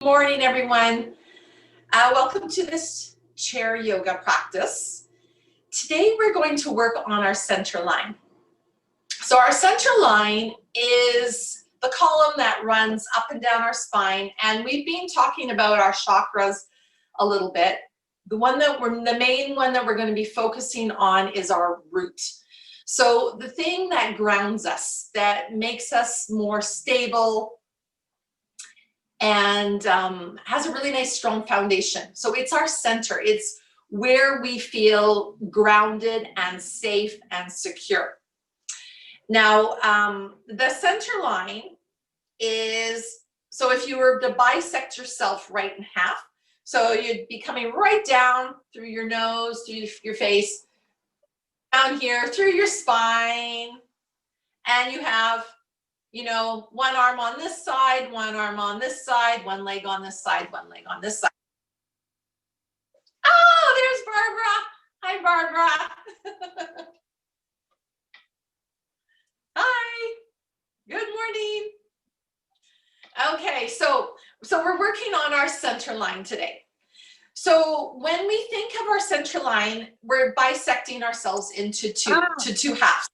morning, everyone. Welcome to this chair yoga practice. Today, we're going to work on our center line. So our center line is the column that runs up and down our spine, and we've been talking about our chakras a little bit. The main one that we're going to be focusing on is our root. So the thing that grounds us, that makes us more stable, and has a really nice strong foundation. So it's our center. It's where we feel grounded and safe and secure. Now, the center line is, so if you were to bisect yourself right in half, so you'd be coming right down through your nose, through your face, down here, through your spine, and you have, you know, one arm on this side, one arm on this side, one leg on this side, one leg on this side. Oh, there's Barbara. Hi, Barbara. Hi. Good morning. Okay, so we're working on our center line today. So when we think of our center line, we're bisecting ourselves into two halves.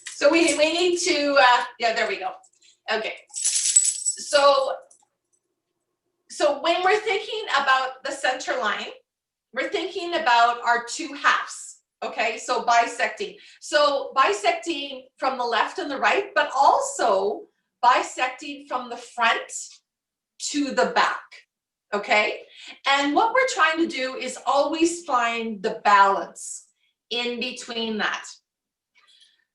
So we need to, yeah, there we go. Okay. So when we're thinking about the center line, we're thinking about our two halves. Okay, so bisecting. So bisecting from the left and the right, but also bisecting from the front to the back. Okay, and what we're trying to do is always find the balance in between that.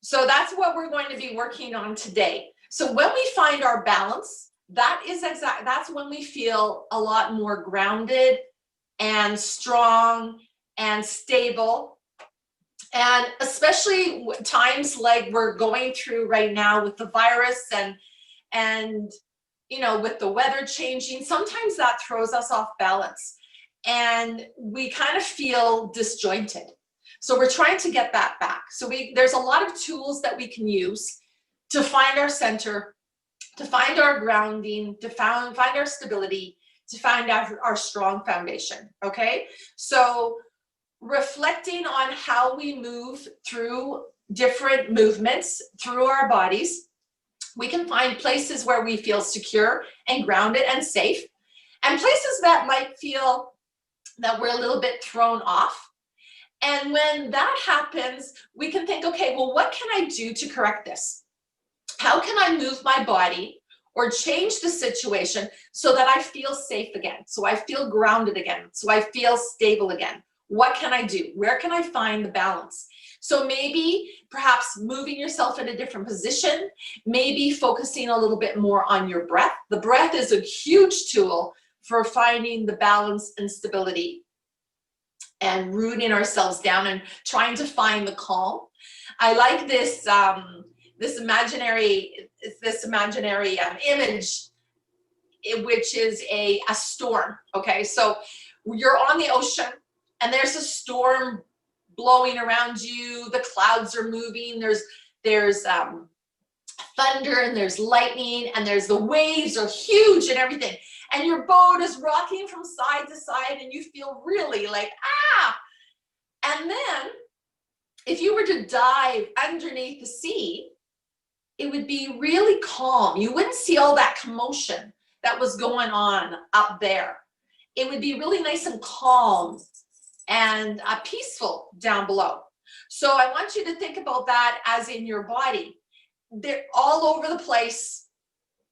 So that's what we're going to be working on today. So when we find our balance, that's when we feel a lot more grounded and strong and stable. And especially times like we're going through right now with the virus and you know, with the weather changing, sometimes that throws us off balance and we kind of feel disjointed. So we're trying to get that back. So there's a lot of tools that we can use to find our center, to find our grounding, to find our stability, to find our strong foundation, okay? So reflecting on how we move through different movements through our bodies, we can find places where we feel secure and grounded and safe, and places that might feel that we're a little bit thrown off. And when that happens, we can think, okay, well, what can I do to correct this? How can I move my body or change the situation so that I feel safe again, so I feel grounded again, so I feel stable again? What can I do? Where can I find the balance? So maybe perhaps moving yourself in a different position, maybe focusing a little bit more on your breath. The breath is a huge tool for finding the balance and stability and rooting ourselves down and trying to find the calm. I like this imaginary image, which is a storm. Okay, so you're on the ocean and there's a storm blowing around you. The clouds are moving. There's thunder and there's lightning and there's the waves are huge and everything. And your boat is rocking from side to side and you feel really like, And then if you were to dive underneath the sea, it would be really calm. You wouldn't see all that commotion that was going on up there. It would be really nice and calm and peaceful down below. So I want you to think about that as in your body. They're all over the place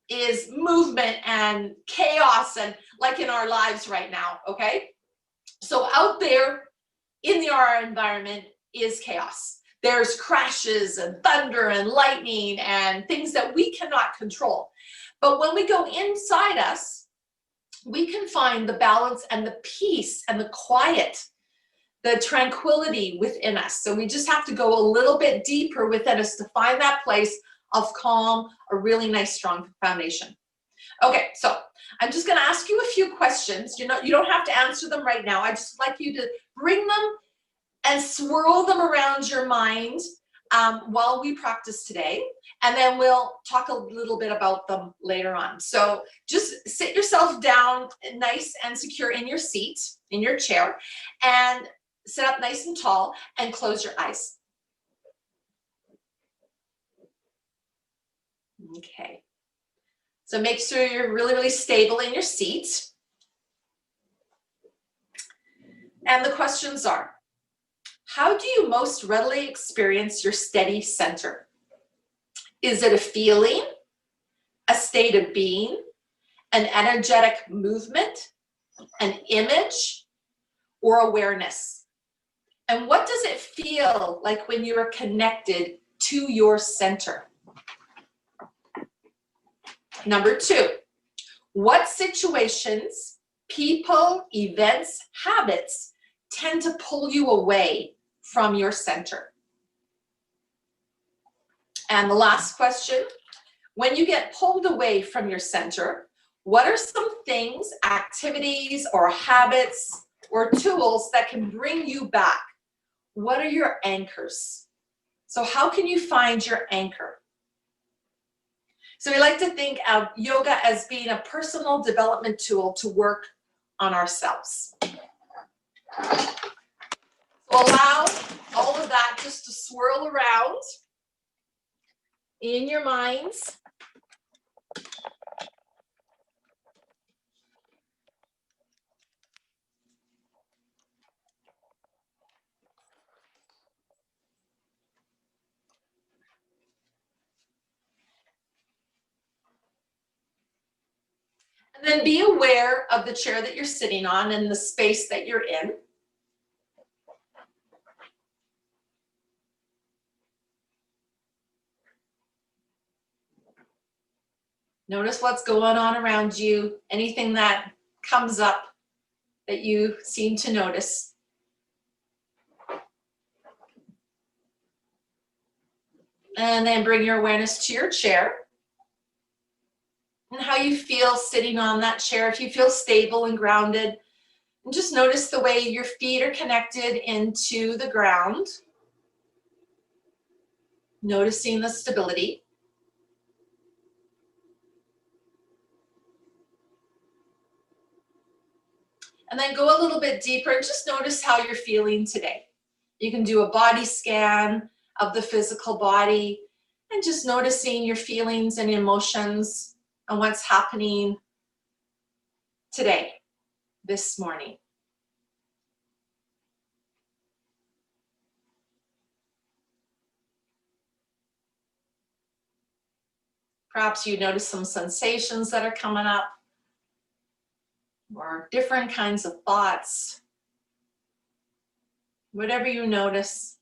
is movement and chaos, and like in our lives right now, okay? So out there in our environment is chaos. There's crashes and thunder and lightning and things that we cannot control. But when we go inside us, we can find the balance and the peace and the quiet, the tranquility within us. So we just have to go a little bit deeper within us to find that place of calm, a really nice strong foundation. Okay, so I'm just going to ask you a few questions. You don't have to answer them right now. I just like you to bring them and swirl them around your mind while we practice today, and then we'll talk a little bit about them later on. So just sit yourself down nice and secure in your seat, in your chair, and sit up nice and tall and close your eyes. Okay. So make sure you're really, really stable in your seat. And the questions are, how do you most readily experience your steady center? Is it a feeling, a state of being, an energetic movement, an image, or awareness? And what does it feel like when you are connected to your center? Number 2, what situations, people, events, habits tend to pull you away from your center? And the last question, when you get pulled away from your center, what are some things, activities, or habits, or tools that can bring you back? What are your anchors? So how can you find your anchor? So we like to think of yoga as being a personal development tool to work on ourselves. So allow all of that just to swirl around in your minds. And then be aware of the chair that you're sitting on and the space that you're in. Notice what's going on around you, anything that comes up that you seem to notice. And then bring your awareness to your chair and how you feel sitting on that chair, if you feel stable and grounded. And just notice the way your feet are connected into the ground. Noticing the stability. And then go a little bit deeper and just notice how you're feeling today. You can do a body scan of the physical body and just noticing your feelings and emotions and what's happening today, this morning. Perhaps you notice some sensations that are coming up or different kinds of thoughts. Whatever you notice.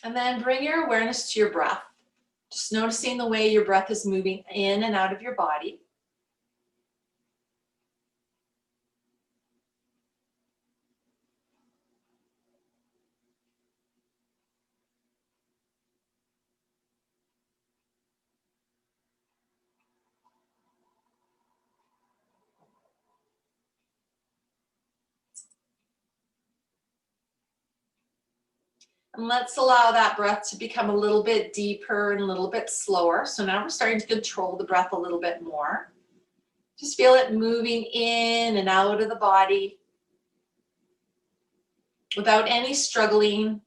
And then bring your awareness to your breath. Just noticing the way your breath is moving in and out of your body. And let's allow that breath to become a little bit deeper and a little bit slower. So now we're starting to control the breath a little bit more. Just feel it moving in and out of the body without any struggling,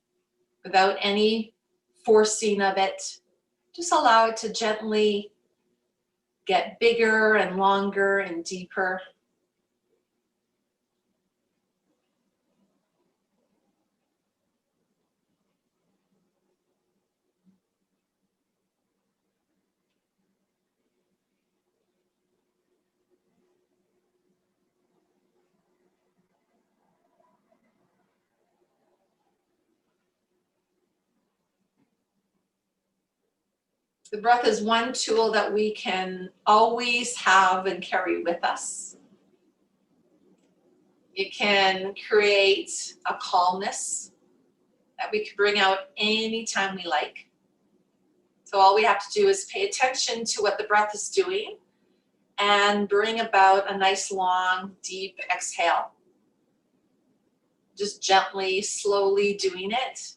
without any forcing of it. Just allow it to gently get bigger and longer and deeper. The breath is one tool that we can always have and carry with us. It can create a calmness that we can bring out anytime we like. So all we have to do is pay attention to what the breath is doing and bring about a nice long, deep exhale. Just gently, slowly doing it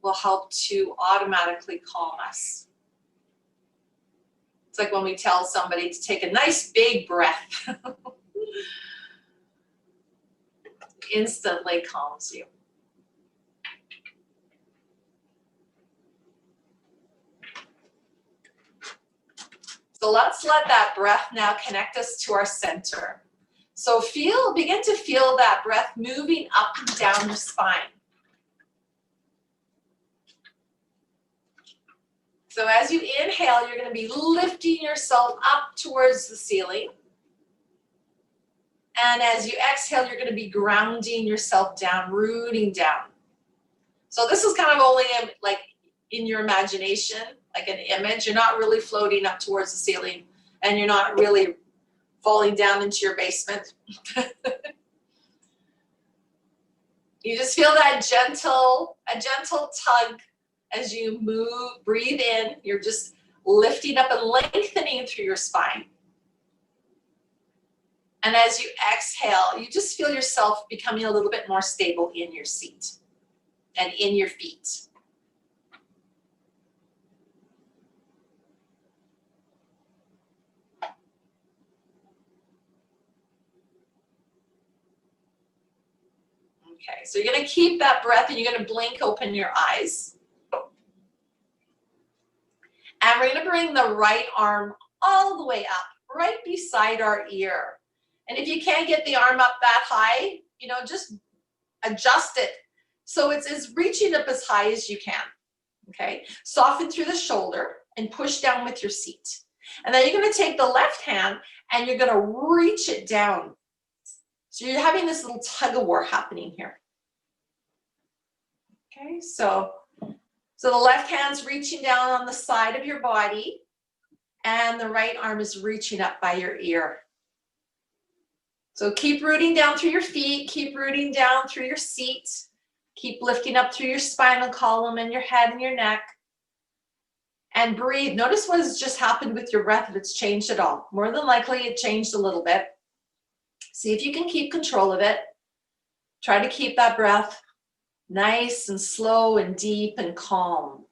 will help to automatically calm us. It's like when we tell somebody to take a nice big breath. Instantly calms you. So let's let that breath now connect us to our center. So begin to feel that breath moving up and down your spine. So as you inhale, you're going to be lifting yourself up towards the ceiling. And as you exhale, you're going to be grounding yourself down, rooting down. So this is kind of only like in your imagination, like an image. You're not really floating up towards the ceiling, and you're not really falling down into your basement. You just feel that a gentle tug as you move, breathe in. You're just lifting up and lengthening through your spine. And as you exhale, you just feel yourself becoming a little bit more stable in your seat and in your feet. Okay, so you're going to keep that breath and you're going to blink open your eyes. And we're going to bring the right arm all the way up, right beside our ear. And if you can't get the arm up that high, just adjust it so it's reaching up as high as you can. Okay, soften through the shoulder and push down with your seat. And then you're going to take the left hand and you're going to reach it down. So you're having this little tug of war happening here. Okay, so the left hand's reaching down on the side of your body and the right arm is reaching up by your ear. So keep rooting down through your feet, keep rooting down through your seat, keep lifting up through your spinal column and your head and your neck. And breathe. Notice what has just happened with your breath, if it's changed at all. More than likely it changed a little bit. See if you can keep control of it. Try to keep that breath nice and slow and deep and calm.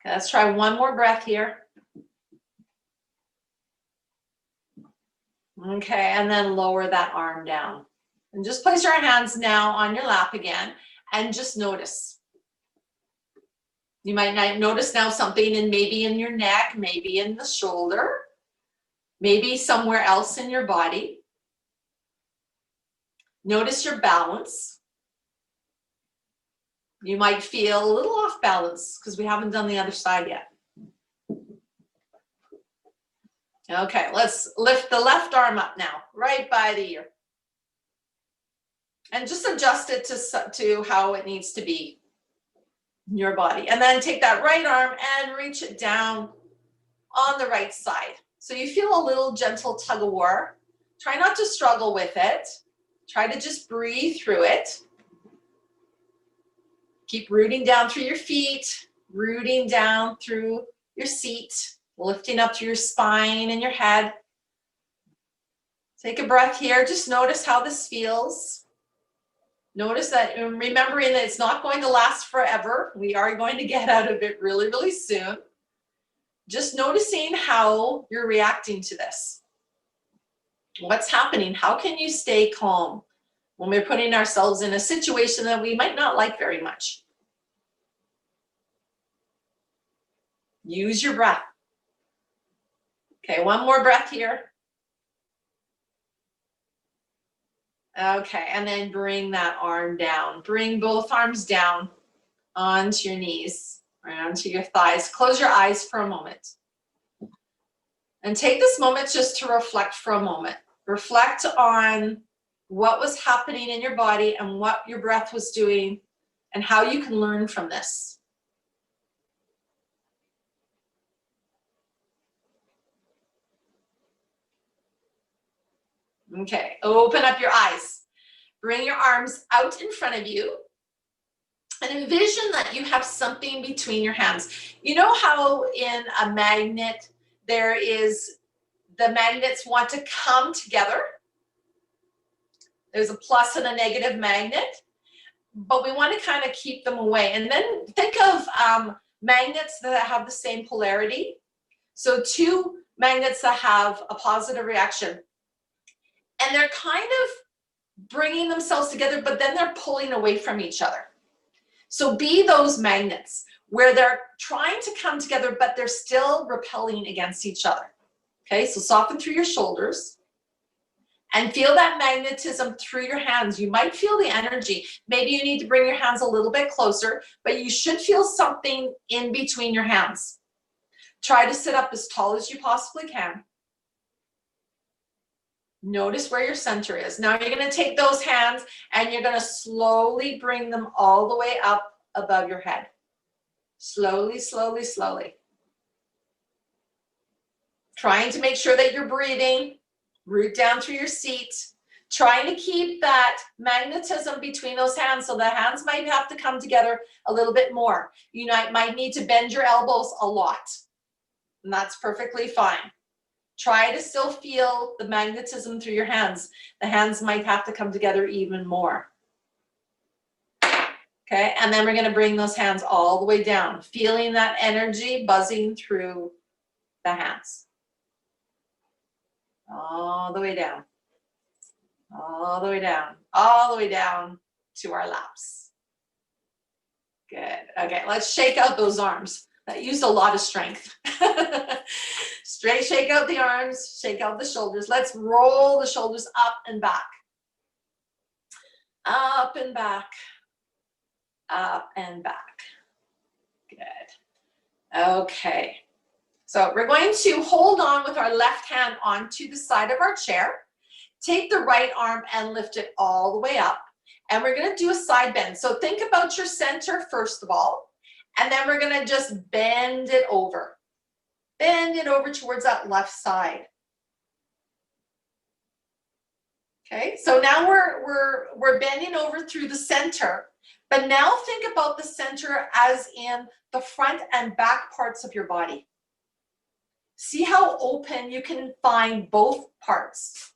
Okay, let's try one more breath here. Okay, and then lower that arm down. And just place your hands now on your lap again and just notice. You might notice now something maybe in your neck, maybe in the shoulder, maybe somewhere else in your body. Notice your balance. You might feel a little off balance because we haven't done the other side yet. Okay, let's lift the left arm up now, right by the ear. And just adjust it to how it needs to be in your body. And then take that right arm and reach it down on the right side. So you feel a little gentle tug of war. Try not to struggle with it. Try to just breathe through it. Keep rooting down through your feet, rooting down through your seat, lifting up through your spine and your head. Take a breath here. Just notice how this feels. Notice that, remembering that it's not going to last forever. We are going to get out of it really, really soon. Just noticing how you're reacting to this. What's happening? How can you stay calm when we're putting ourselves in a situation that we might not like very much? Use your breath. Okay, one more breath here. Okay, and then bring that arm down. Bring both arms down onto your knees, or onto your thighs. Close your eyes for a moment. And take this moment just to reflect for a moment. Reflect on what was happening in your body and what your breath was doing and how you can learn from this. Okay, open up your eyes. Bring your arms out in front of you And envision that you have something between your hands. You know how in a magnet, the magnets want to come together? There's a plus and a negative magnet, but we want to kind of keep them away. And then think of magnets that have the same polarity. So two magnets that have a positive reaction, and they're kind of bringing themselves together, but then they're pulling away from each other. So be those magnets where they're trying to come together, but they're still repelling against each other. Okay, so soften through your shoulders and feel that magnetism through your hands. You might feel the energy. Maybe you need to bring your hands a little bit closer, but you should feel something in between your hands. Try to sit up as tall as you possibly can. Notice where your center is. Now you're going to take those hands and you're going to slowly bring them all the way up above your head. Slowly, slowly, slowly. Trying to make sure that you're breathing. Root down through your seat. Trying to keep that magnetism between those hands, so the hands might have to come together a little bit more. You might need to bend your elbows a lot, and that's perfectly fine. Try to still feel the magnetism through your hands. The hands might have to come together even more. Okay, and then we're going to bring those hands all the way down, feeling that energy buzzing through the hands. All the way down. All the way down. All the way down to our laps. Good. Okay, let's shake out those arms. That used a lot of strength. Straight, shake out the arms, shake out the shoulders. Let's roll the shoulders up and back. Up and back. Up and back. Good. Okay. So we're going to hold on with our left hand onto the side of our chair. Take the right arm and lift it all the way up. And we're going to do a side bend. So think about your center first of all. And then we're going to just bend it over. Bend it over towards that left side. Okay, so now we're bending over through the center. But now think about the center as in the front and back parts of your body. See how open you can find both parts.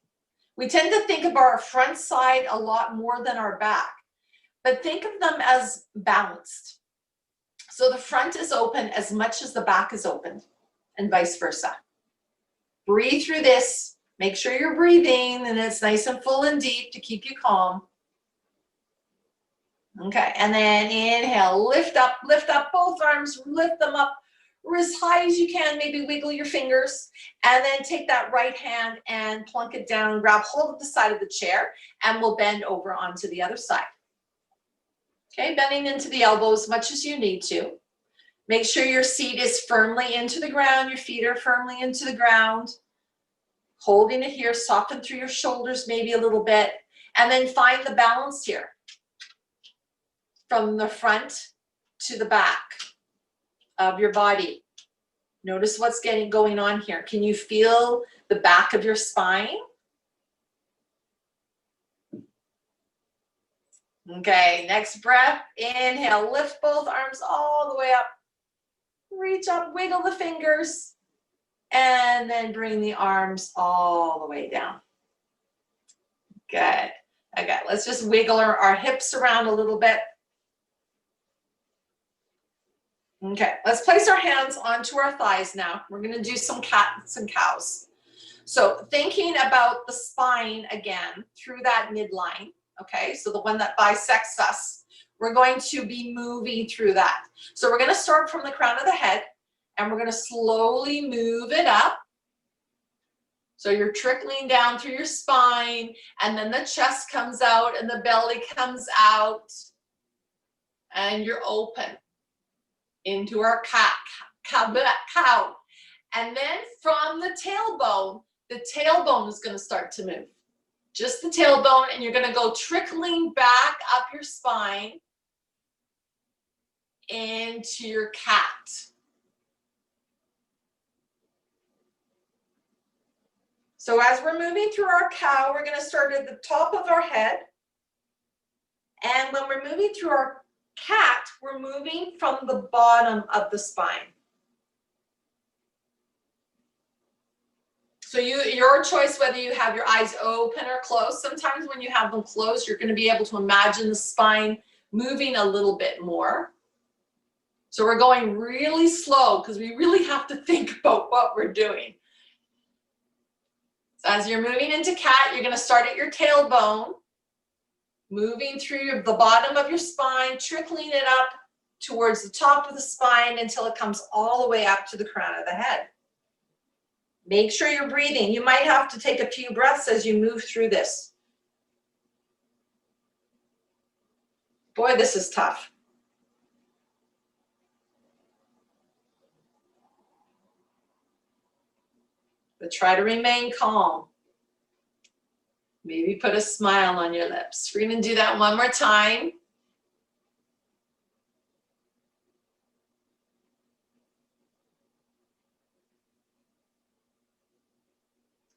We tend to think of our front side a lot more than our back, but think of them as balanced. So the front is open as much as the back is open, and vice versa. Breathe through this. Make sure you're breathing and it's nice and full and deep to keep you calm. Okay, and then inhale, lift up both arms, lift them up as high as you can, maybe wiggle your fingers, and then take that right hand and plunk it down, grab hold of the side of the chair, and we'll bend over onto the other side. Okay, bending into the elbows as much as you need to. Make sure your seat is firmly into the ground, your feet are firmly into the ground. Holding it here, soften through your shoulders maybe a little bit, and then find the balance here. From the front to the back of your body. Notice what's going on here. Can you feel the back of your spine? Okay, next breath. Inhale, lift both arms all the way up. Reach up, wiggle the fingers, and then bring the arms all the way down. Good. Okay, let's just wiggle our hips around a little bit. Okay, let's place our hands onto our thighs now. We're going to do some cats and cows. So thinking about the spine again through that midline, okay, so the one that bisects us, we're going to be moving through that. So we're going to start from the crown of the head and we're going to slowly move it up. So you're trickling down through your spine and then the chest comes out and the belly comes out and you're open into our cow. And then from the tailbone is going to start to move. Just the tailbone, and you're going to go trickling back up your spine into your cat. So as we're moving through our cow, we're going to start at the top of our head. And when we're moving through our Cat, we're moving from the bottom of the spine. So your choice whether you have your eyes open or closed. Sometimes when you have them closed, you're going to be able to imagine the spine moving a little bit more. So we're going really slow because we really have to think about what we're doing. So as you're moving into cat, you're going to start at your tailbone, moving through the bottom of your spine, trickling it up towards the top of the spine until it comes all the way up to the crown of the head. Make sure you're breathing. You might have to take a few breaths as you move through this. Boy, this is tough. But try to remain calm. Maybe put a smile on your lips. We're going to do that one more time.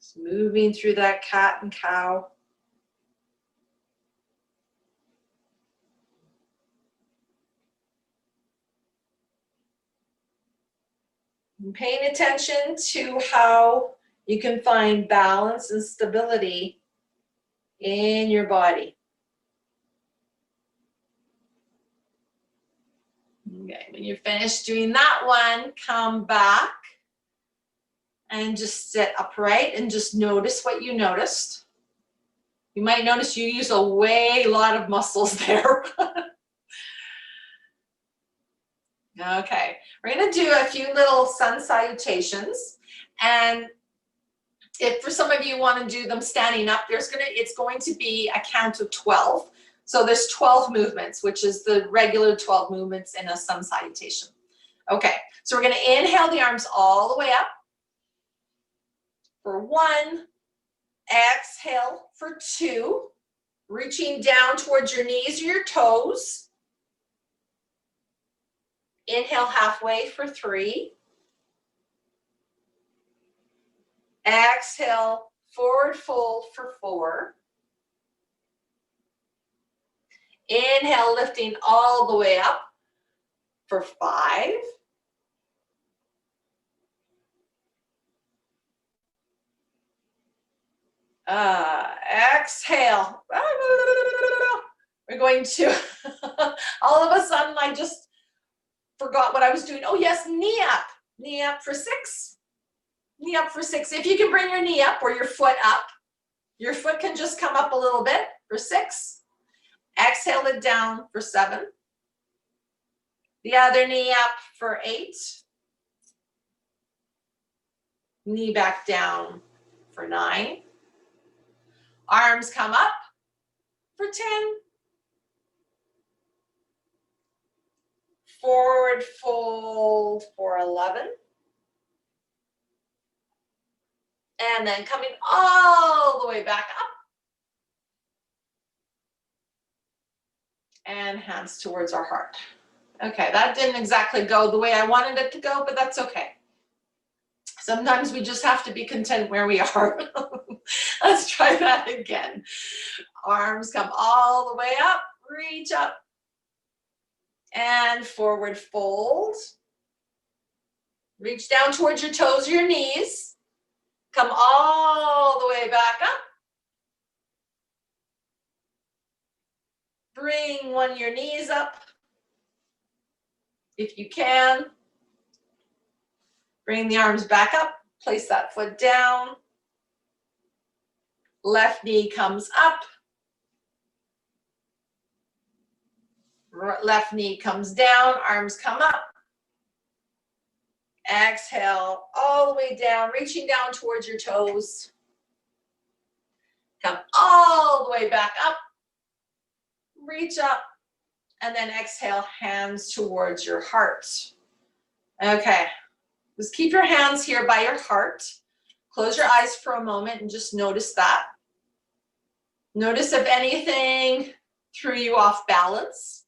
Just moving through that cat and cow. And paying attention to how you can find balance and stability in your body. Okay, when you're finished doing that one, come back and just sit upright and just notice what you noticed. You might notice you use a lot of muscles there. Okay, we're going to do a few little sun salutations, and if for some of you want to do them standing up, it's going to be a count of 12. So there's 12 movements, which is the regular 12 movements in a sun salutation. Okay, so we're going to inhale the arms all the way up for 1, exhale for 2, reaching down towards your knees or your toes. Inhale halfway for 3. Exhale, forward fold for 4. Inhale, lifting all the way up for 5. Exhale. We're going to, all of a sudden I just forgot what I was doing. Oh yes, knee up. Knee up for 6. Knee up for 6. If you can bring your knee up or your foot up, your foot can just come up a little bit for 6. Exhale it down for 7. The other knee up for 8. Knee back down for 9. Arms come up for 10. Forward fold for 11. And then coming all the way back up. And hands towards our heart. Okay, that didn't exactly go the way I wanted it to go, but that's okay. Sometimes we just have to be content where we are. Let's try that again. Arms come all the way up, reach up. And forward fold. Reach down towards your toes or your knees. Come all the way back up. Bring one of your knees up if you can. Bring the arms back up. Place that foot down. Left knee comes up. Left knee comes down. Arms come up. Exhale all the way down, reaching down towards your toes. Come all the way back up. Reach up. And then exhale, hands towards your heart. Okay. Just keep your hands here by your heart. Close your eyes for a moment and just notice that. Notice if anything threw you off balance.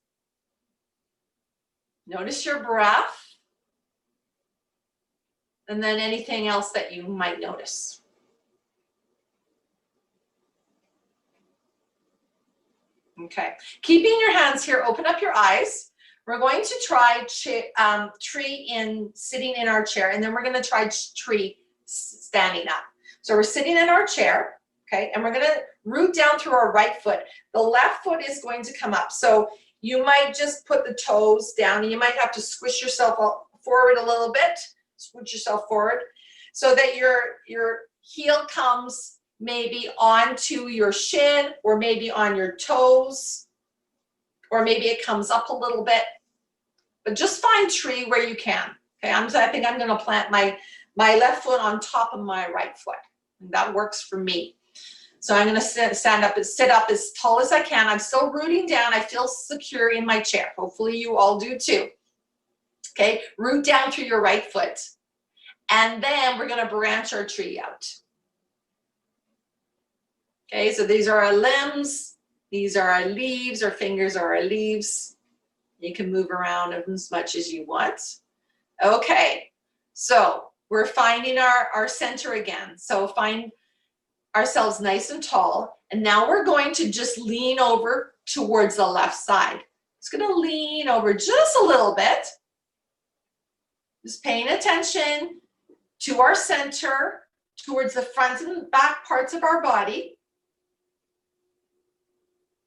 Notice your breath. And then anything else that you might notice. Okay, keeping your hands here, open up your eyes. We're going to try tree in sitting in our chair, and then we're going to try tree standing up. So we're sitting in our chair, okay, and we're going to root down through our right foot. The left foot is going to come up. So you might just put the toes down, and you might have to squish yourself forward a little bit, squish yourself forward, so that your heel comes maybe onto your shin, or maybe on your toes, or maybe it comes up a little bit. But just find tree where you can. Okay, I think I'm going to plant my left foot on top of my right foot. And that works for me. So I'm going to sit up as tall as I can. I'm still rooting down. I feel secure in my chair. Hopefully you all do too. Okay, root down through your right foot. And then we're going to branch our tree out. Okay, so these are our limbs. These are our leaves. Our fingers are our leaves. You can move around as much as you want. Okay, so we're finding our center again. So find ourselves nice and tall. And now we're going to just lean over towards the left side. It's going to lean over just a little bit. Just paying attention to our center, towards the front and back parts of our body.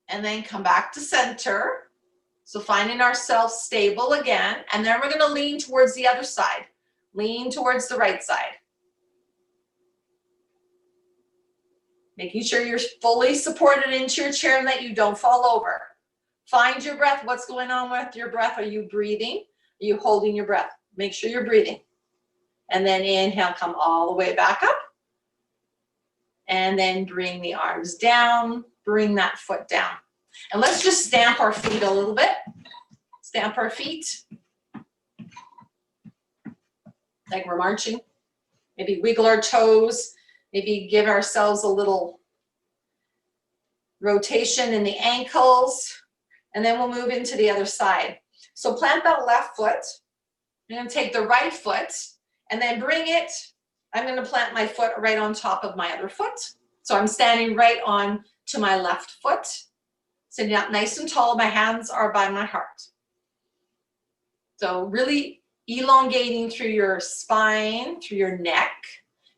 And then come back to center. So finding ourselves stable again, and then we're going to lean towards the other side. Lean towards the right side. Making sure you're fully supported into your chair and that you don't fall over. Find your breath. What's going on with your breath? Are you breathing? Are you holding your breath? Make sure you're breathing. And then inhale, come all the way back up. And then bring the arms down. Bring that foot down. And let's just stamp our feet a little bit. Stamp our feet. Like we're marching. Maybe wiggle our toes. Maybe give ourselves a little rotation in the ankles. And then we'll move into the other side. So plant that left foot. I'm going to take the right foot and then bring it. I'm going to plant my foot right on top of my other foot. So I'm standing right on to my left foot. Sitting up nice and tall, my hands are by my heart. So really elongating through your spine, through your neck,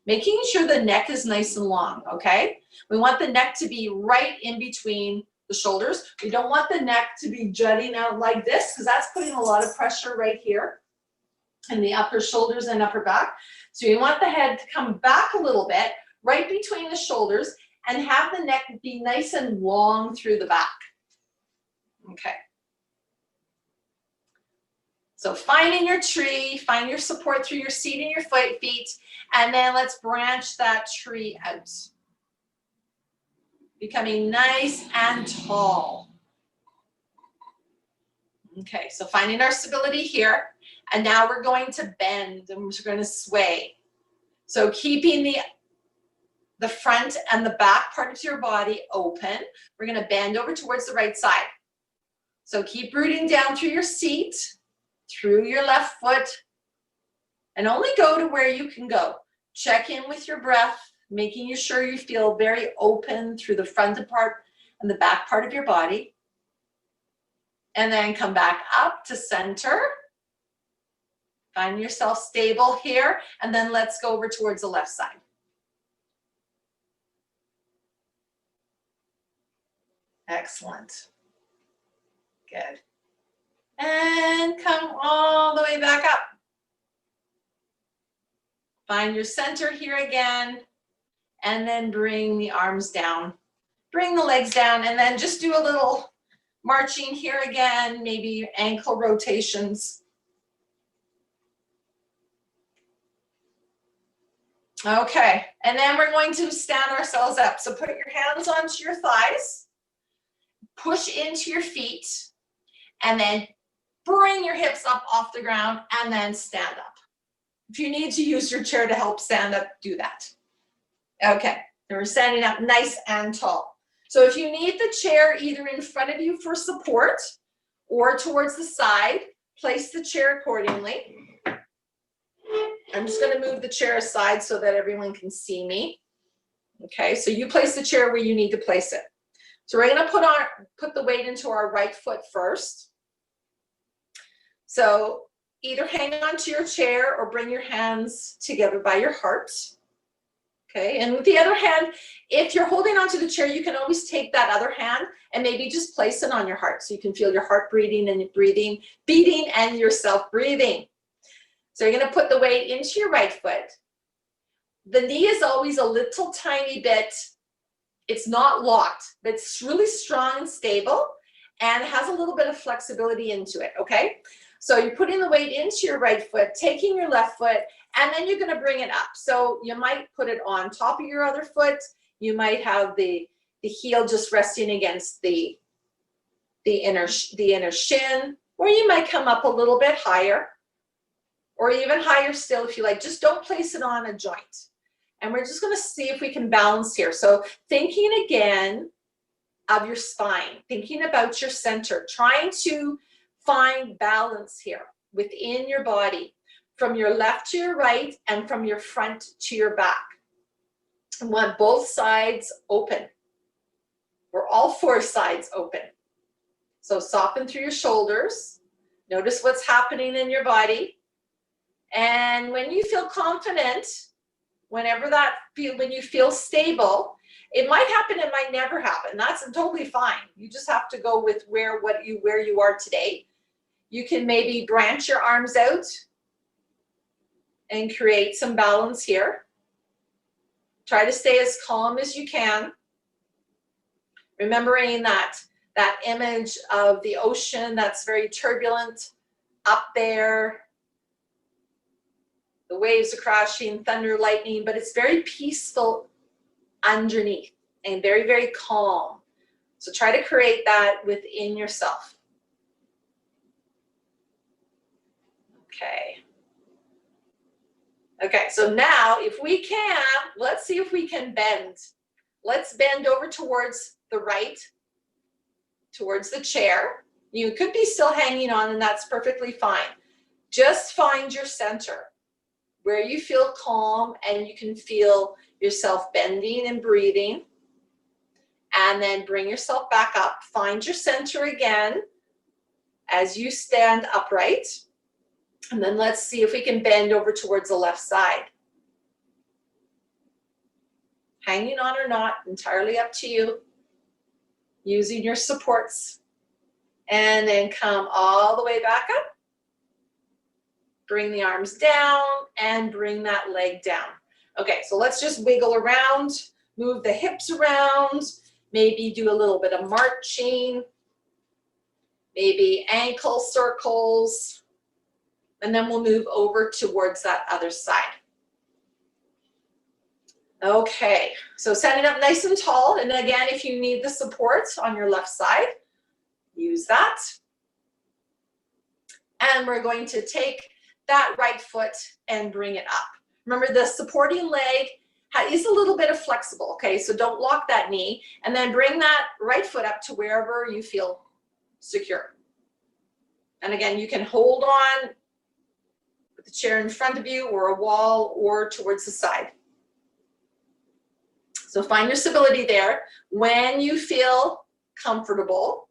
making sure the neck is nice and long, okay? We want the neck to be right in between the shoulders. We don't want the neck to be jutting out like this, because that's putting a lot of pressure right here in the upper shoulders and upper back. So you want the head to come back a little bit, right between the shoulders, and have the neck be nice and long through the back. Okay. So finding your tree, find your support through your seat and your feet, and then let's branch that tree out. Becoming nice and tall. Okay, so finding our stability here, and now we're going to bend and we're going to sway. So keeping the front and the back part of your body open, we're going to bend over towards the right side. So keep rooting down through your seat, through your left foot, and only go to where you can go. Check in with your breath, making sure you feel very open through the front part and the back part of your body. And then come back up to center. Find yourself stable here, and then let's go over towards the left side. Excellent. Good. And come all the way back up. Find your center here again, and then bring the arms down. Bring the legs down, and then just do a little marching here again, maybe ankle rotations. Okay, and then we're going to stand ourselves up. So put your hands onto your thighs, push into your feet, and then bring your hips up off the ground, and then stand up. If you need to use your chair to help stand up, do that. Okay, and we're standing up nice and tall. So if you need the chair either in front of you for support or towards the side, place the chair accordingly. I'm just going to move the chair aside so that everyone can see me. Okay, so you place the chair where you need to place it. So we're gonna put the weight into our right foot first. So either hang on to your chair or bring your hands together by your heart. Okay, and with the other hand, if you're holding onto the chair, you can always take that other hand and maybe just place it on your heart so you can feel your heart beating and yourself breathing. So you're gonna put the weight into your right foot. The knee is always a little tiny bit, it's not locked, but it's really strong and stable and has a little bit of flexibility into it, okay? So you're putting the weight into your right foot, taking your left foot, and then you're gonna bring it up. So you might put it on top of your other foot. You might have the heel just resting against the inner shin, or you might come up a little bit higher, or even higher still if you like. Just don't place it on a joint. And we're just gonna see if we can balance here. So thinking again of your spine, thinking about your center, trying to find balance here within your body, from your left to your right and from your front to your back. I want both sides open, or all four sides open. So soften through your shoulders. Notice what's happening in your body. And when you feel confident, when you feel stable, it might happen, it might never happen. That's totally fine. You just have to go with where you are today. You can maybe branch your arms out and create some balance here. Try to stay as calm as you can. Remembering that image of the ocean that's very turbulent up there. The waves are crashing, thunder, lightning, but it's very peaceful underneath and very, very calm. So try to create that within yourself. Okay, so now if we can, let's see if we can bend. Let's bend over towards the right, towards the chair. You could be still hanging on, and that's perfectly fine. Just find your center where you feel calm and you can feel yourself bending and breathing. And then bring yourself back up. Find your center again as you stand upright. And then let's see if we can bend over towards the left side. Hanging on or not, entirely up to you. Using your supports. And then come all the way back up. Bring the arms down and bring that leg down. Okay, so let's just wiggle around, move the hips around, maybe do a little bit of marching, maybe ankle circles, and then we'll move over towards that other side. Okay, so standing up nice and tall, and again, if you need the support on your left side, use that. And we're going to take that right foot and bring it up. Remember, the supporting leg is a little bit of flexible, okay? So don't lock that knee, and then bring that right foot up to wherever you feel secure. And again, you can hold on with the chair in front of you or a wall or towards the side. So find your stability there. When you feel comfortable,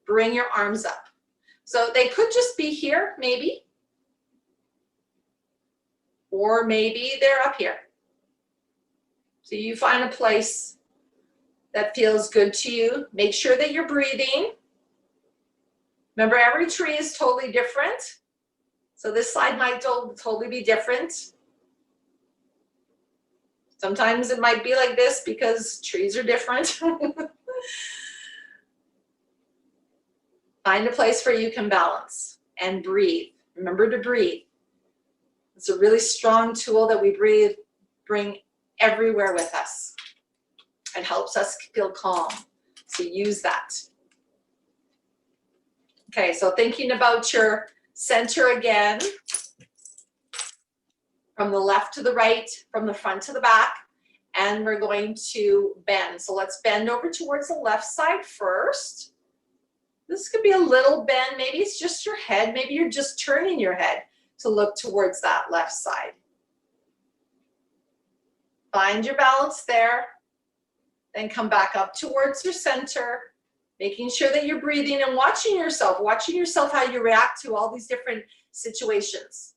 bring your arms up. So they could just be here, maybe. Or maybe they're up here. So you find a place that feels good to you. Make sure that you're breathing. Remember, every tree is totally different. So this side might totally be different. Sometimes it might be like this because trees are different. Find a place where you can balance and breathe. Remember to breathe. It's a really strong tool that we bring everywhere with us. It helps us feel calm. So use that. Okay, so thinking about your center again, from the left to the right, from the front to the back, and we're going to bend. So let's bend over towards the left side first. This could be a little bend. Maybe it's just your head. Maybe you're just turning your head to look towards that left side. Find your balance there. Then come back up towards your center, making sure that you're breathing and watching yourself how you react to all these different situations.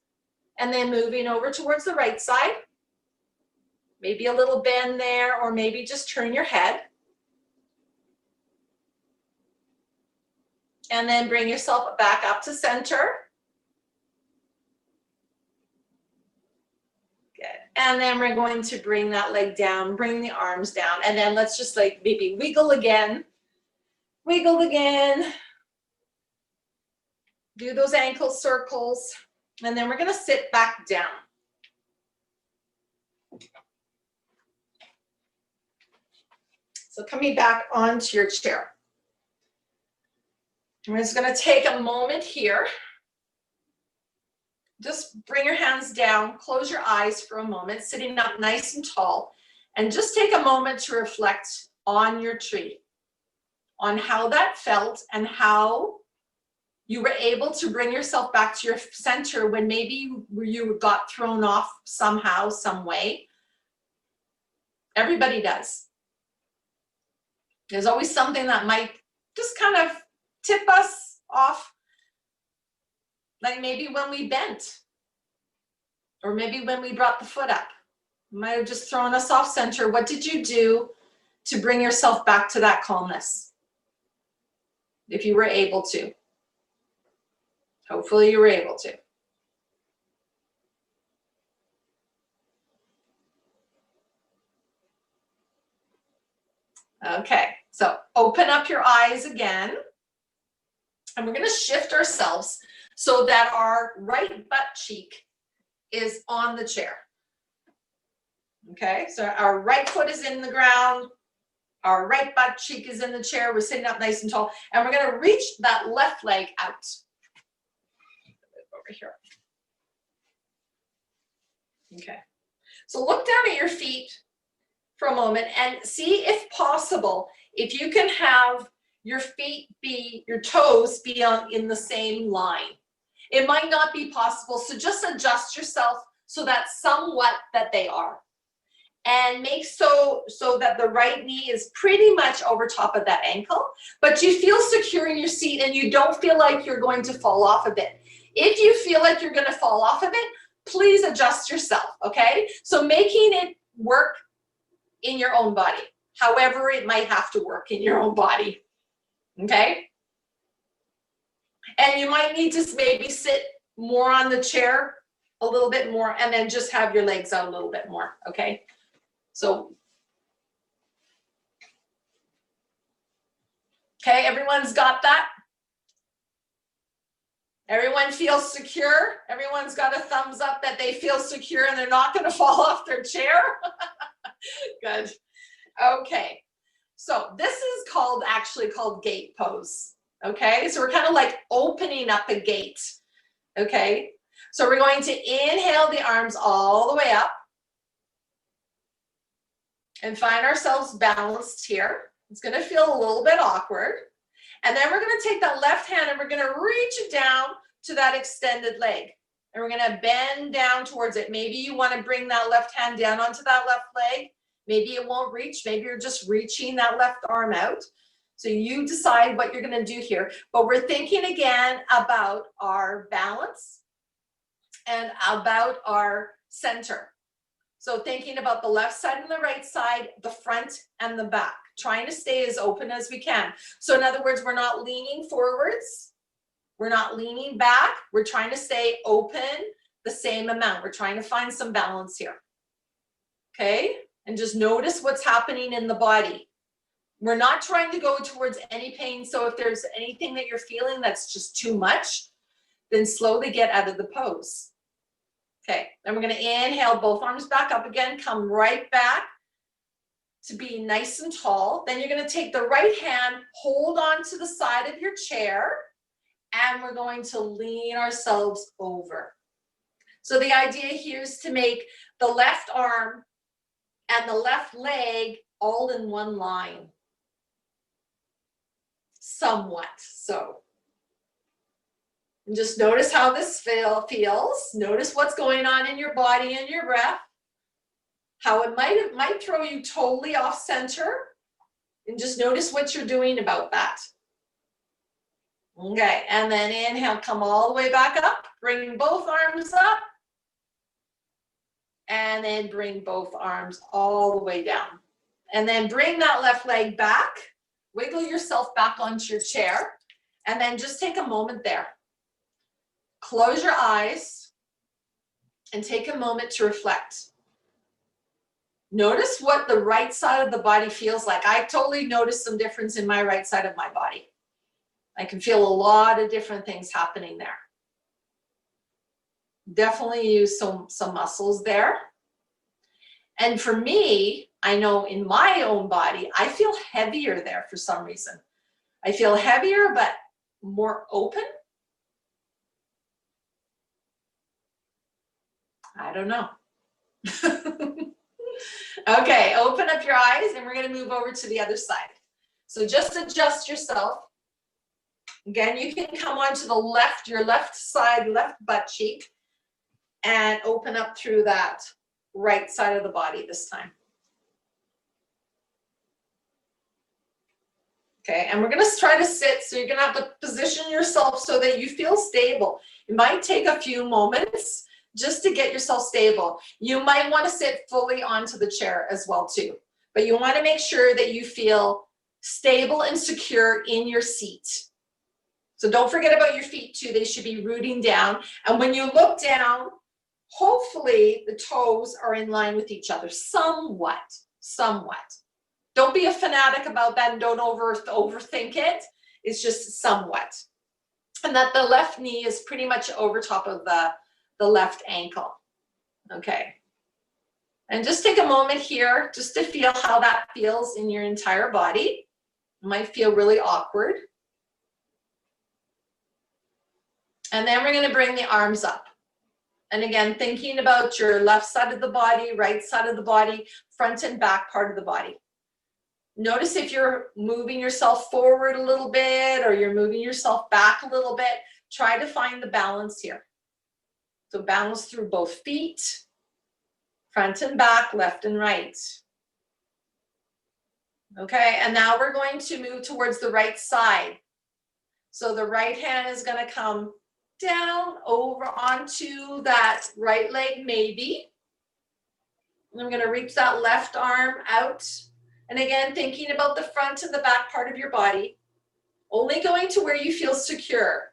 And then moving over towards the right side. Maybe a little bend there, or maybe just turn your head. And then bring yourself back up to center. Good. And then we're going to bring that leg down, bring the arms down, and then let's just like maybe wiggle again. Wiggle again. Do those ankle circles. And then we're going to sit back down. So coming back onto your chair. We're just going to take a moment here. Just bring your hands down, close your eyes for a moment, sitting up nice and tall, and just take a moment to reflect on your tree, on how that felt and how you were able to bring yourself back to your center when maybe you got thrown off somehow, some way. Everybody does. There's always something that might just kind of tip us off, like maybe when we bent, or maybe when we brought the foot up. It might have just thrown us off center. What did you do to bring yourself back to that calmness? If you were able to. Hopefully you were able to. Okay, so open up your eyes again. And we're going to shift ourselves so that our right butt cheek is on the chair. Okay, so our right foot is in the ground. Our right butt cheek is in the chair. We're sitting up nice and tall. And we're going to reach that left leg out. Over here. Okay, so look down at your feet for a moment and see if possible, if you can have your feet be, your toes be in the same line. It might not be possible, so just adjust yourself so that somewhat that they are. And make so that the right knee is pretty much over top of that ankle, but you feel secure in your seat and you don't feel like you're going to fall off of it. If you feel like you're going to fall off of it, please adjust yourself, okay? So making it work in your own body, however it might have to work in your own body, okay? And you might need to maybe sit more on the chair a little bit more and then just have your legs out a little bit more, okay? So, okay, everyone's got that? Everyone feels secure? Everyone's got a thumbs up that they feel secure and they're not going to fall off their chair? Good. Okay. So this is actually called gate pose. Okay. So we're kind of like opening up a gate. Okay. So we're going to inhale the arms all the way up and find ourselves balanced here. It's going to feel a little bit awkward. And then we're going to take that left hand and we're going to reach it down to that extended leg. And we're going to bend down towards it. Maybe you want to bring that left hand down onto that left leg. Maybe it won't reach. Maybe you're just reaching that left arm out. So you decide what you're going to do here. But we're thinking again about our balance and about our center. So thinking about the left side and the right side, the front and the back, trying to stay as open as we can. So in other words, we're not leaning forwards. We're not leaning back. We're trying to stay open the same amount. We're trying to find some balance here. Okay? And just notice what's happening in the body. We're not trying to go towards any pain. So if there's anything that you're feeling that's just too much, then slowly get out of the pose. Okay, then we're going to inhale both arms back up again, come right back to be nice and tall. Then you're going to take the right hand, hold on to the side of your chair, and we're going to lean ourselves over. So the idea here is to make the left arm and the left leg all in one line. Somewhat so. And just notice how this feels. Notice what's going on in your body and your breath. How it might throw you totally off center. And just notice what you're doing about that. Okay, and then inhale, come all the way back up. Bring both arms up. And then bring both arms all the way down. And then bring that left leg back. Wiggle yourself back onto your chair. And then just take a moment there. Close your eyes and take a moment to reflect. Notice what the right side of the body feels like. I totally noticed some difference in my right side of my body. I can feel a lot of different things happening there. Definitely use some muscles there. And for me, I know in my own body, I feel heavier there for some reason. I feel heavier, but more open. I don't know. Okay, open up your eyes and we're going to move over to the other side. So just adjust yourself. Again, you can come onto the left, your left side, left butt cheek, and open up through that right side of the body this time. Okay, and we're going to try to sit, so you're going to have to position yourself so that you feel stable. It might take a few moments just to get yourself stable. You might want to sit fully onto the chair as well too, but you want to make sure that you feel stable and secure in your seat. So don't forget about your feet too. They should be rooting down. And when you look down, hopefully the toes are in line with each other, somewhat. Don't be a fanatic about that and don't overthink it. It's just somewhat. And that the left knee is pretty much over top of the left ankle. Okay. And just take a moment here just to feel how that feels in your entire body. It might feel really awkward. And then we're going to bring the arms up. And again, thinking about your left side of the body, right side of the body, front and back part of the body. Notice if you're moving yourself forward a little bit or you're moving yourself back a little bit. Try to find the balance here. So balance through both feet, front and back, left and right. Okay, and now we're going to move towards the right side. So the right hand is going to come down over onto that right leg maybe. And I'm going to reach that left arm out. And again, thinking about the front and the back part of your body, only going to where you feel secure.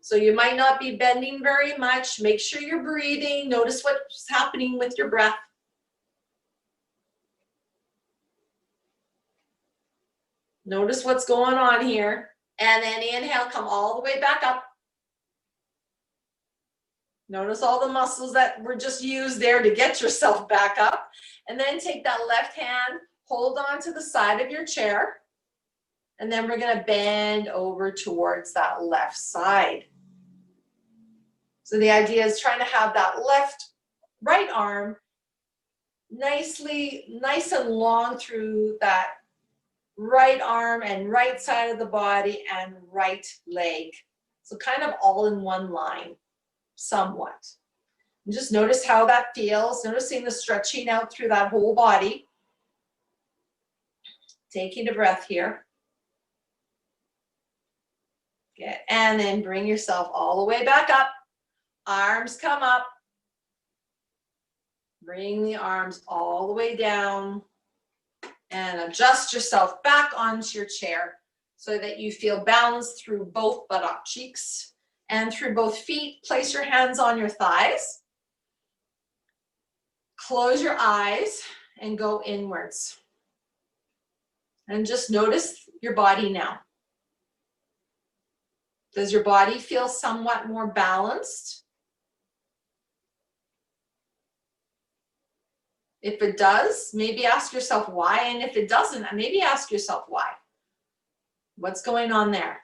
So you might not be bending very much. Make sure you're breathing. Notice what's happening with your breath. Notice what's going on here. And then inhale, come all the way back up. Notice all the muscles that were just used there to get yourself back up. And then take that left hand, hold on to the side of your chair. And then we're going to bend over towards that left side. So the idea is trying to have that right arm nice and long through that right arm and right side of the body and right leg. So kind of all in one line, somewhat. And just notice how that feels, noticing the stretching out through that whole body. Taking a breath here. Good. And then bring yourself all the way back up. Arms come up. Bring the arms all the way down. And adjust yourself back onto your chair so that you feel balanced through both buttock cheeks and through both feet. Place your hands on your thighs. Close your eyes and go inwards. And just notice your body now. Does your body feel somewhat more balanced? If it does, maybe ask yourself why. And if it doesn't, maybe ask yourself why. What's going on there?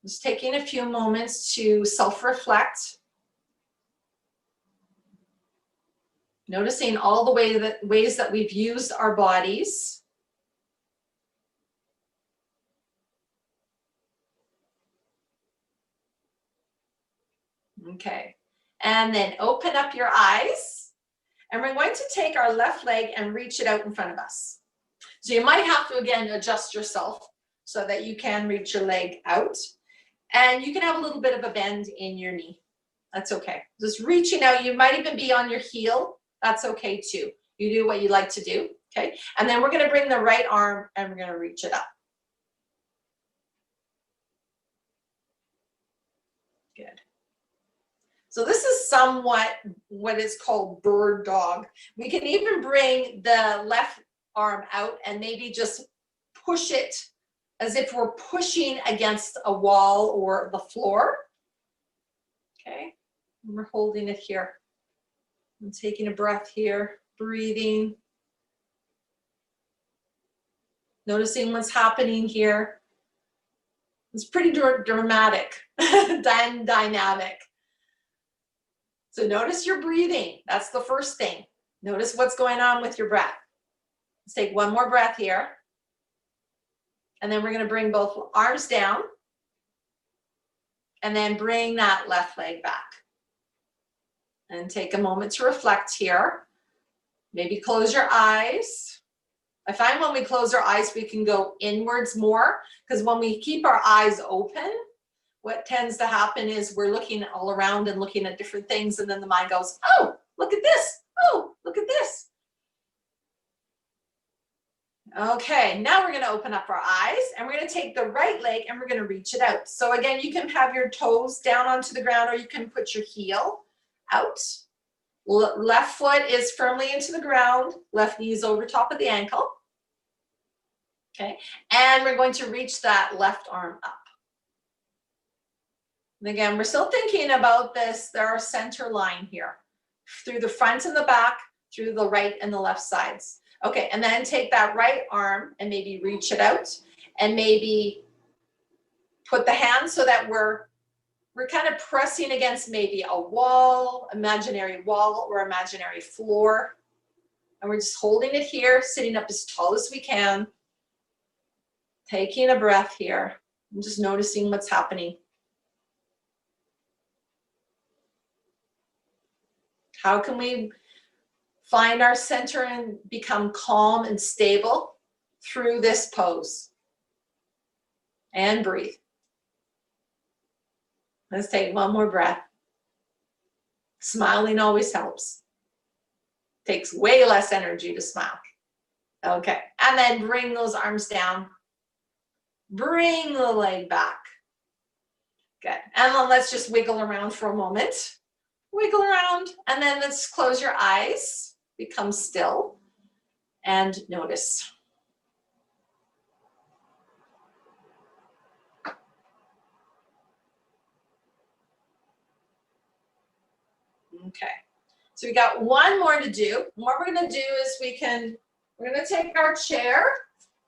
Just taking a few moments to self-reflect. Noticing all the ways that we've used our bodies. Okay, and then open up your eyes. And we're going to take our left leg and reach it out in front of us. So you might have to, again, adjust yourself so that you can reach your leg out. And you can have a little bit of a bend in your knee. That's okay. Just reaching out. You might even be on your heel. That's okay too. You do what you like to do, okay? And then we're gonna bring the right arm and we're gonna reach it up. Good. So this is somewhat what is called bird dog. We can even bring the left arm out and maybe just push it as if we're pushing against a wall or the floor. Okay, and we're holding it here. I'm taking a breath here, breathing. Noticing what's happening here. It's pretty dramatic and dynamic. So notice your breathing. That's the first thing. Notice what's going on with your breath. Let's take one more breath here. And then we're going to bring both arms down. And then bring that left leg back. And take a moment to reflect here. Maybe close your eyes. I find when we close our eyes, we can go inwards more, because when we keep our eyes open, what tends to happen is we're looking all around and looking at different things, and then the mind goes, oh, look at this. Oh, look at this. Okay, now we're going to open up our eyes, and we're going to take the right leg and we're going to reach it out. So again, you can have your toes down onto the ground, or you can put your heel out. Left foot is firmly into the ground, left knee is over top of the ankle. Okay, and we're going to reach that left arm up. And again, we're still thinking about this. There are center line here, through the front and the back, through the right and the left sides. Okay, and then take that right arm and maybe reach it out, and maybe put the hand so that we're kind of pressing against maybe a wall, imaginary wall or imaginary floor. And we're just holding it here, sitting up as tall as we can. Taking a breath here and just noticing what's happening. How can we find our center and become calm and stable through this pose? And breathe. Let's take one more breath. Smiling always helps. Takes way less energy to smile. Okay, and then bring those arms down. Bring the leg back. Good, and then let's just wiggle around for a moment. Wiggle around, and then let's close your eyes. Become still and notice. Okay, so we got one more to do. And what we're going to do is we're going to take our chair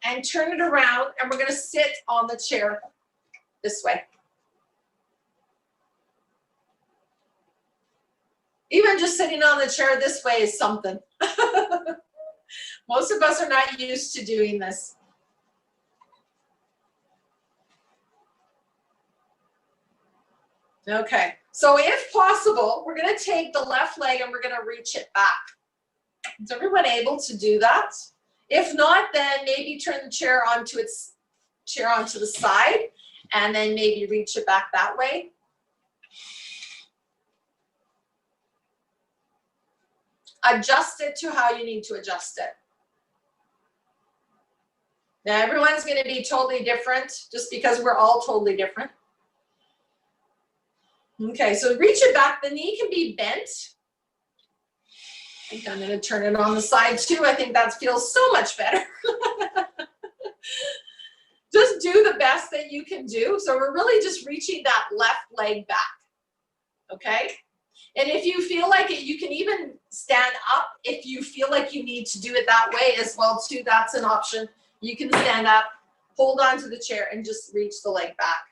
and turn it around, and we're going to sit on the chair this way. Even just sitting on the chair this way is something. Most of us are not used to doing this. Okay, so if possible, we're going to take the left leg and we're going to reach it back. Is everyone able to do that? If not, then maybe turn the chair onto the side, and then maybe reach it back that way. Adjust it to how you need to adjust it. Now, everyone's going to be totally different, just because we're all totally different. Okay, so reach it back. The knee can be bent. I think I'm going to turn it on the side too. I think that feels so much better. Just do the best that you can do. So we're really just reaching that left leg back. Okay? And if you feel like it, you can even stand up if you feel like you need to do it that way as well too. That's an option. You can stand up, hold on to the chair, and just reach the leg back.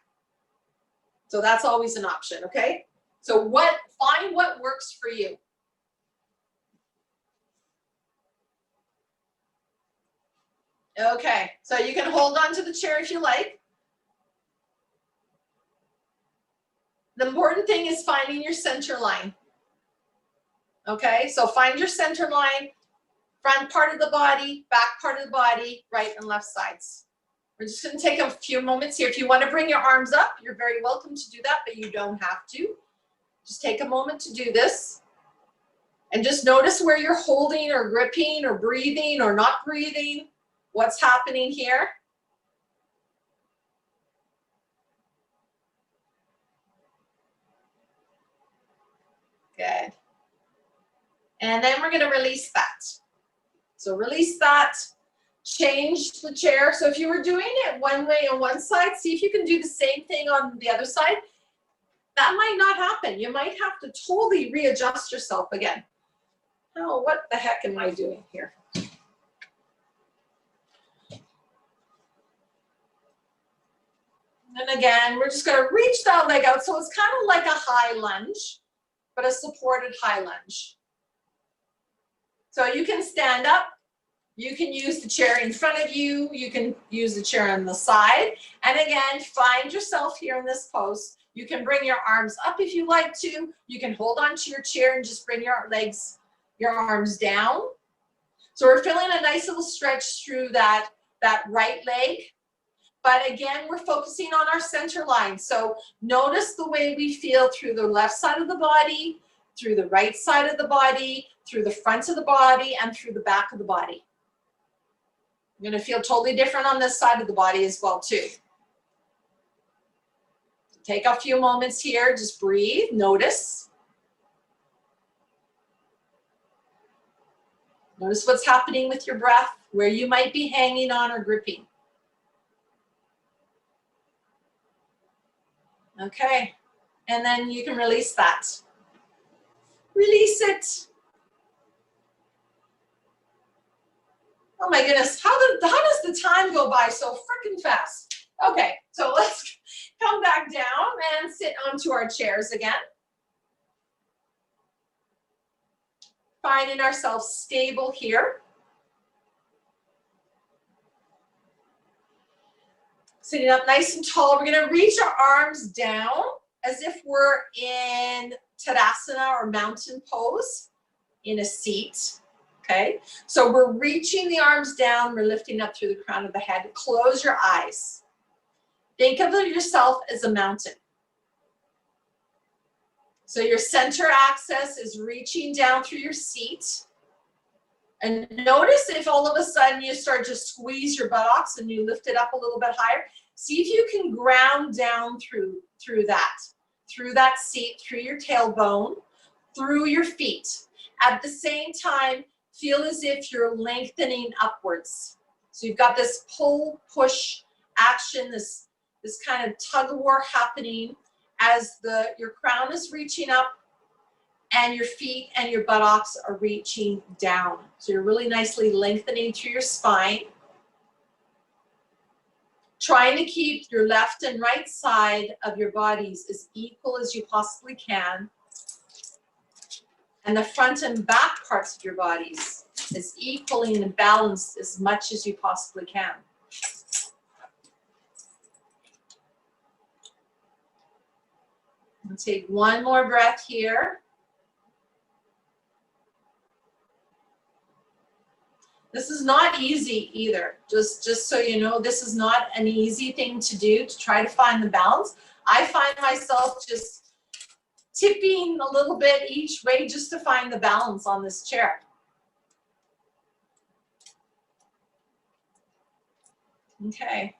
So that's always an option, okay? So find what works for you. Okay, so you can hold on to the chair if you like. The important thing is finding your center line. Okay, so find your center line Front part of the body, back part of the body, right and left sides. We're just going to take a few moments here. If you want to bring your arms up, you're very welcome to do that, but you don't have to. Just take a moment to do this. And just notice where you're holding or gripping or breathing or not breathing. What's happening here? Good. And then we're going to release that. So release that. Change the chair. So if you were doing it one way on one side, see if you can do the same thing on the other side. That might not happen. You might have to totally readjust yourself again. Oh, what the heck am I doing here? And again, we're just going to reach that leg out. So it's kind of like a high lunge, but a supported high lunge. So you can stand up. You can use the chair in front of you. You can use the chair on the side. And again, find yourself here in this pose. You can bring your arms up if you like to. You can hold onto your chair and just bring your legs, your arms down. So we're feeling a nice little stretch through that right leg. But again, we're focusing on our center line. So notice the way we feel through the left side of the body, through the right side of the body, through the front of the body, and through the back of the body. You're going to feel totally different on this side of the body as well, too. Take a few moments here. Just breathe. Notice. Notice what's happening with your breath, where you might be hanging on or gripping. Okay. And then you can release that. Release it. Oh my goodness, how does the time go by so freaking fast? Okay, so let's come back down and sit onto our chairs again. Finding ourselves stable here. Sitting up nice and tall. We're going to reach our arms down as if we're in Tadasana or mountain pose in a seat. Okay, so we're reaching the arms down, we're lifting up through the crown of the head. Close your eyes. Think of yourself as a mountain. So your center axis is reaching down through your seat. And notice if all of a sudden you start to squeeze your buttocks and you lift it up a little bit higher. See if you can ground down through that seat, through your tailbone, through your feet. At the same time, feel as if you're lengthening upwards. So you've got this pull, push action, this kind of tug of war happening as your crown is reaching up and your feet and your buttocks are reaching down. So you're really nicely lengthening through your spine. Trying to keep your left and right side of your bodies as equal as you possibly can. And the front and back parts of your bodies as equally and balanced as much as you possibly can. And take one more breath here. This is not easy either. Just so you know, this is not an easy thing to do, to try to find the balance. I find myself just tipping a little bit each way just to find the balance on this chair. Okay.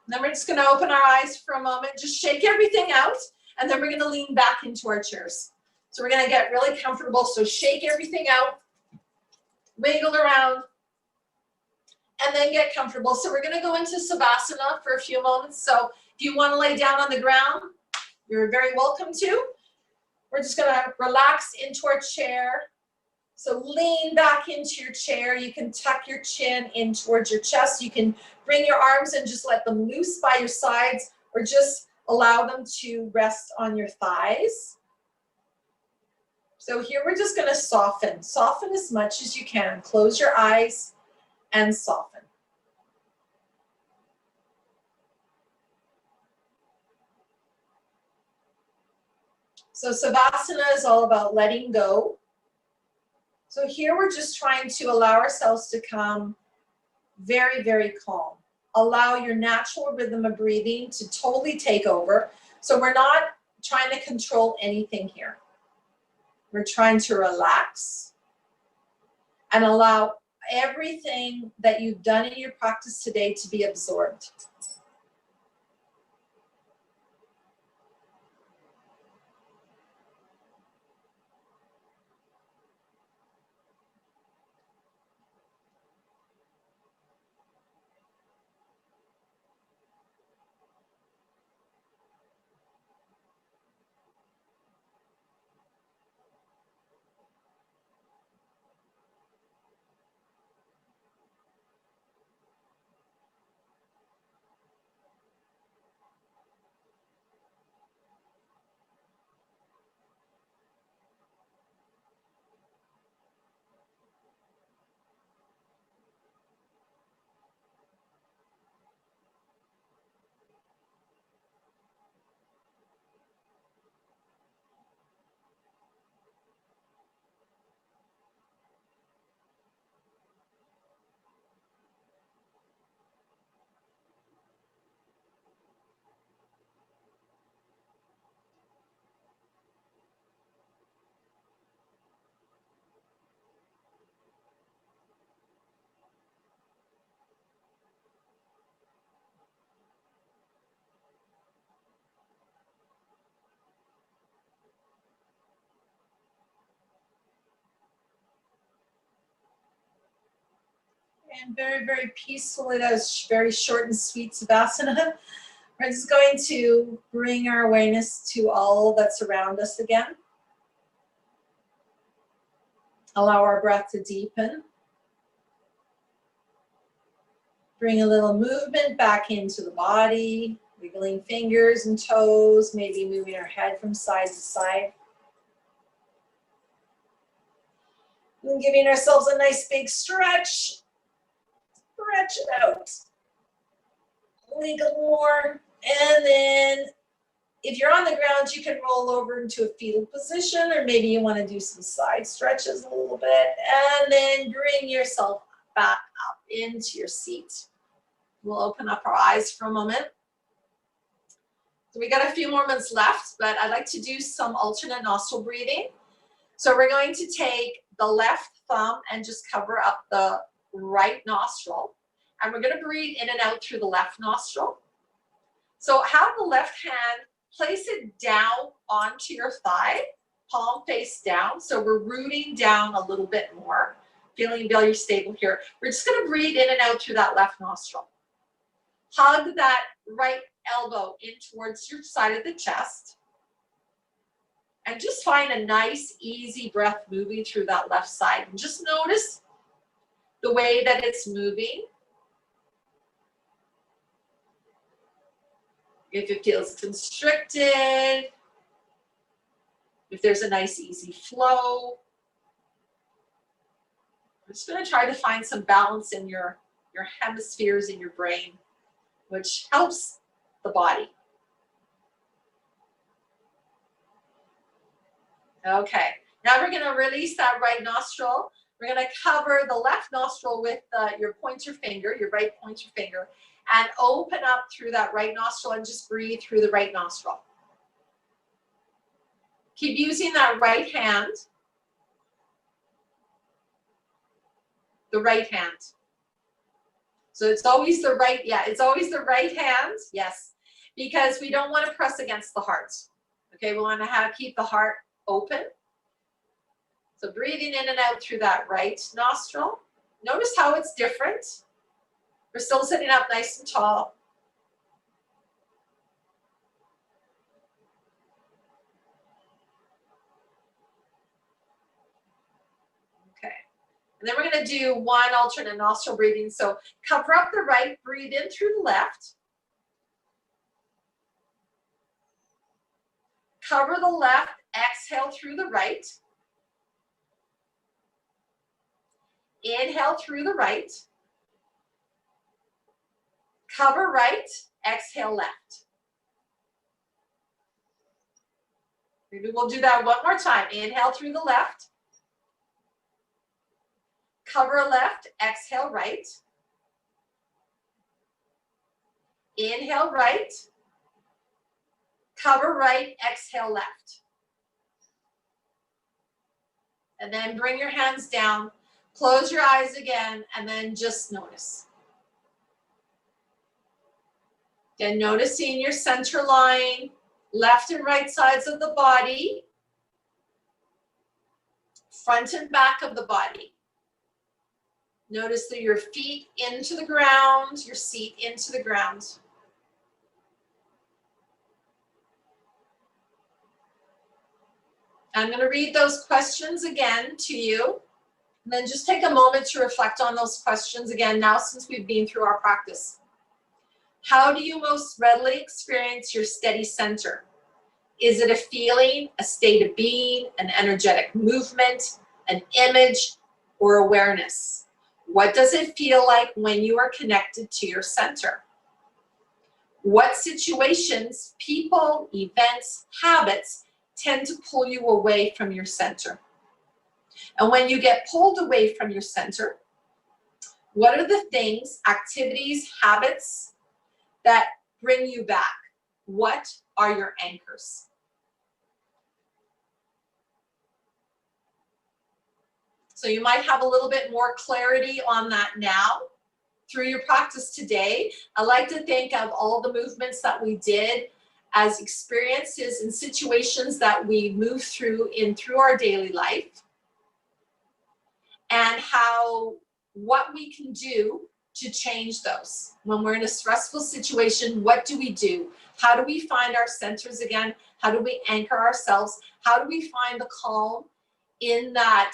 Then we're just going to open our eyes for a moment, just shake everything out, and then we're going to lean back into our chairs. So we're going to get really comfortable. So shake everything out, wiggle around, and then get comfortable. So we're going to go into Savasana for a few moments. So if you want to lay down on the ground, you're very welcome to. We're just going to relax into our chair. So lean back into your chair. You can tuck your chin in towards your chest. You can bring your arms and just let them loose by your sides, or just allow them to rest on your thighs. So here we're just going to soften. Soften as much as you can. Close your eyes and soften. So Savasana is all about letting go. So here we're just trying to allow ourselves to come very, very calm. Allow your natural rhythm of breathing to totally take over. So we're not trying to control anything here. We're trying to relax and allow everything that you've done in your practice today to be absorbed. And very, very peacefully, that was very short and sweet Savasana. We're just going to bring our awareness to all that's around us again. Allow our breath to deepen. Bring a little movement back into the body, wiggling fingers and toes, maybe moving our head from side to side. And giving ourselves a nice big stretch. Stretch it out. Wiggle more. And then if you're on the ground, you can roll over into a fetal position, or maybe you want to do some side stretches a little bit. And then bring yourself back up into your seat. We'll open up our eyes for a moment. So we got a few more minutes left, but I'd like to do some alternate nostril breathing. So we're going to take the left thumb and just cover up the right nostril. And we're going to breathe in and out through the left nostril. So have the left hand, place it down onto your thigh, palm face down. So we're rooting down a little bit more, feeling very stable here. We're just going to breathe in and out through that left nostril. Hug that right elbow in towards your side of the chest. And just find a nice, easy breath moving through that left side. And just notice the way that it's moving. If it feels constricted, if there's a nice, easy flow. I'm just going to try to find some balance in your hemispheres in your brain, which helps the body. Okay, now we're going to release that right nostril. We're going to cover the left nostril with your pointer finger, your right pointer finger, and open up through that right nostril and just breathe through the right nostril. Keep using that right hand. The right hand. So it's always the right, it's always the right hand, yes, because we don't want to press against the heart. Okay, we want to keep the heart open. So breathing in and out through that right nostril. Notice how it's different. We're still sitting up nice and tall. Okay. And then we're going to do one alternate nostril breathing. So cover up the right, breathe in through the left. Cover the left, exhale through the right. Inhale through the right. Cover right, exhale left. Maybe we'll do that one more time. Inhale through the left. Cover left, exhale right. Inhale right. Cover right, exhale left. And then bring your hands down, close your eyes again, and then just notice. Then noticing your center line, left and right sides of the body, front and back of the body. Notice that your feet into the ground, your seat into the ground. I'm going to read those questions again to you, and then just take a moment to reflect on those questions again now since we've been through our practice. How do you most readily experience your steady center? Is it a feeling, a state of being, an energetic movement, an image, or awareness? What does it feel like when you are connected to your center? What situations, people, events, habits tend to pull you away from your center? And when you get pulled away from your center, what are the things, activities, habits that bring you back? What are your anchors? So you might have a little bit more clarity on that now through your practice today. I'd like to think of all the movements that we did as experiences and situations that we move through our daily life, and what we can do to change those. When we're in a stressful situation, what do we do? How do we find our centers again? How do we anchor ourselves? How do we find the calm in that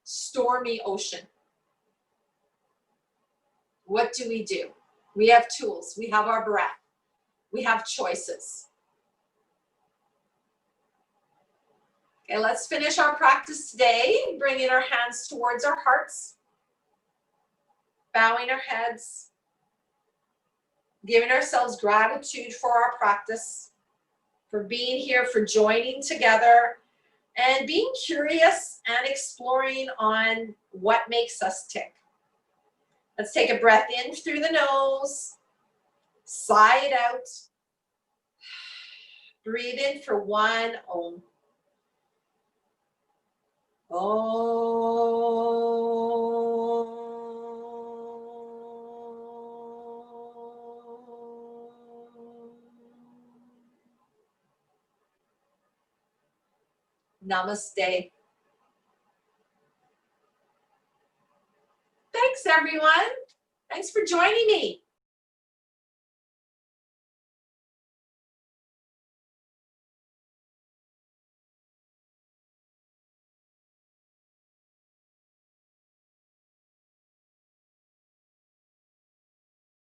stormy ocean? What do? We have tools, we have our breath, we have choices. Okay, let's finish our practice today, bringing our hands towards our hearts, bowing our heads, giving ourselves gratitude for our practice, for being here, for joining together, and being curious and exploring on what makes us tick. Let's take a breath in through the nose, sigh it out, breathe in for one, Om. Namaste. Thanks, everyone. Thanks for joining me.